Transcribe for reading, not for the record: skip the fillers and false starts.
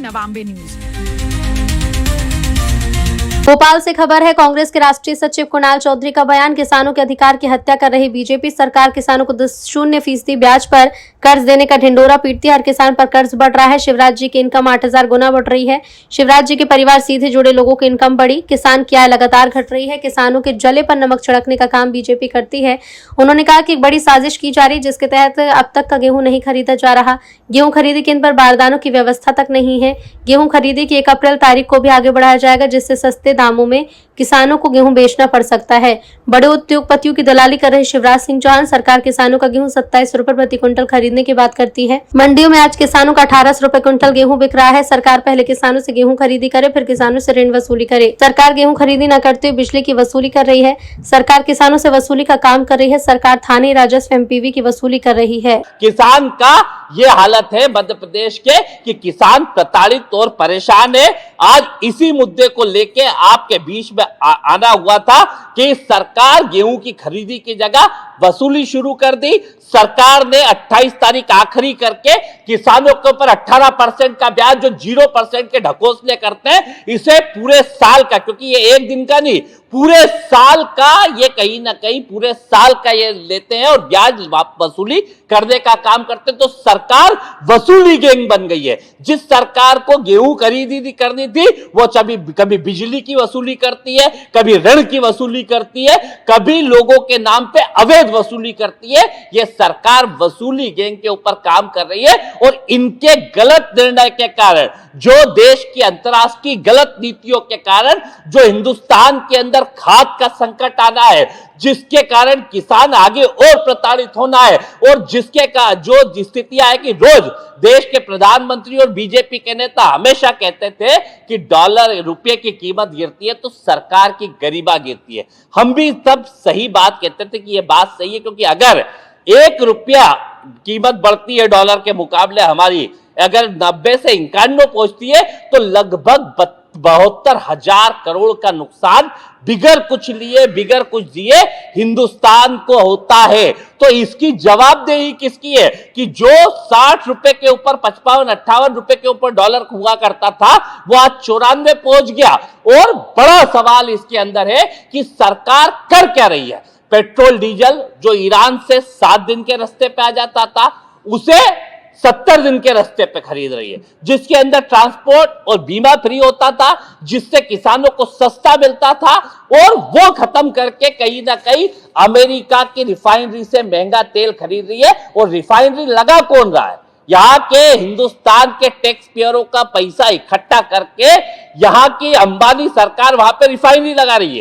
नवांबे news. Bhopal से खबर है। कांग्रेस के राष्ट्रीय सचिव कुणाल चौधरी का बयान। किसानों के अधिकार की हत्या कर रही बीजेपी सरकार किसानों को 0% ब्याज पर कर्ज देने का ढिंडोरा पीटती है। हर किसान पर कर्ज बढ़ रहा है। शिवराज जी की इनकम 8000 गुना बढ़ रही है। शिवराज जी के परिवार सीधे जुड़े लोगों की इनकम बढ़ी। किसान की आय लगातार घट रही है। किसानों के जले पर नमक छिड़कने का काम बीजेपी करती है। उन्होंने कहा कि एक बड़ी साजिश की जा रही, जिसके तहत अब तक का गेहूं नहीं खरीदा जा रहा। गेहूं खरीदी केंद्र पर बारदानों की व्यवस्था तक नहीं है। गेहूं खरीदी की 1 अप्रैल तारीख को भी आगे बढ़ाया जाएगा, जिससे सस्ते दामों में किसानों को गेहूं बेचना पड़ सकता है। बड़े उद्योगपतियों की दलाली कर रहे शिवराज सिंह चौहान सरकार किसानों का गेहूं 27 रुपए प्रति क्विंटल खरीदने की बात करती है। मंडियों में आज किसानों का 18 रुपए क्विंटल गेहूं बिक रहा है। सरकार पहले किसानों से गेहूं खरीदी करे, फिर किसानों से ऋण वसूली करे। सरकार गेहूं खरीदी न करते हुए बिजली की वसूली कर रही है। सरकार किसानों से वसूली का काम कर रही है। सरकार थाने, राजस्व, एमपीवी की वसूली कर रही है। किसान का ये हालत है मध्य प्रदेश के कि किसान प्रताड़ित और परेशान है। आज इसी मुद्दे को लेके आपके बीच में आना हुआ था कि सरकार गेहूं की खरीदी की जगह वसूली शुरू कर दी। सरकार ने 28 तारीख आखिरी करके किसानों के ऊपर 18% का ब्याज, जो 0% के ढकोसले करते हैं, इसे पूरे साल का, क्योंकि ये एक दिन का नहीं, पूरे साल का, ये कहीं ना कहीं पूरे साल का ये लेते हैं और ब्याज वसूली करने का काम करते हैं। तो सरकार वसूली गैंग बन गई है। जिस सरकार को गेहूं खरीदी करनी थी, वो कभी बिजली की वसूली करती है, कभी ऋण की वसूली करती है, कभी लोगों के नाम पे अवैध वसूली करती है। ये सरकार वसूली गैंग के ऊपर काम कर रही है और इनके गलत निर्णय के कारण, जो देश की अंतर्राष्ट्रीय गलत नीतियों के कारण, जो हिंदुस्तान के अंदर खाद का संकट आना है, जिसके कारण किसान आगे और प्रताड़ित होना है, और जिसके का जो स्थितियां है कि रोज देश के प्रधानमंत्री और बीजेपी के नेता हमेशा कहते थे कि डॉलर रुपये की कीमत गिरती है तो सरकार की गरिमा गिरती है। हम भी तब सही बात कहते थे कि यह बात सही है, क्योंकि अगर 1 रुपया कीमत बढ़ती है डॉलर के मुकाबले हमारी, अगर 90 से 91 पहुंचती है, तो लगभग 72,000 करोड़ का नुकसान बिगर कुछ लिए, बिगर कुछ दिए हिंदुस्तान को होता है। तो इसकी जवाबदेही किसकी है कि जो 60 रुपए के ऊपर 55-58 रुपए के ऊपर डॉलर हुआ करता था, वो आज 94 पहुंच गया। और बड़ा सवाल इसके अंदर है कि सरकार कर क्या रही है। पेट्रोल डीजल जो ईरान से 7 दिन के रास्ते पे आ जाता था, उसे 70 दिन के रास्ते पे खरीद रही है, जिसके अंदर ट्रांसपोर्ट और बीमा फ्री होता था, जिससे किसानों को सस्ता मिलता था, और वो खत्म करके कहीं ना कहीं अमेरिका की रिफाइनरी से महंगा तेल खरीद रही है। और रिफाइनरी लगा कौन रहा है? यहाँ के हिंदुस्तान के टैक्स पेयरों का पैसा इकट्ठा करके यहाँ की अंबानी सरकार वहां पे रिफाइनरी लगा रही है।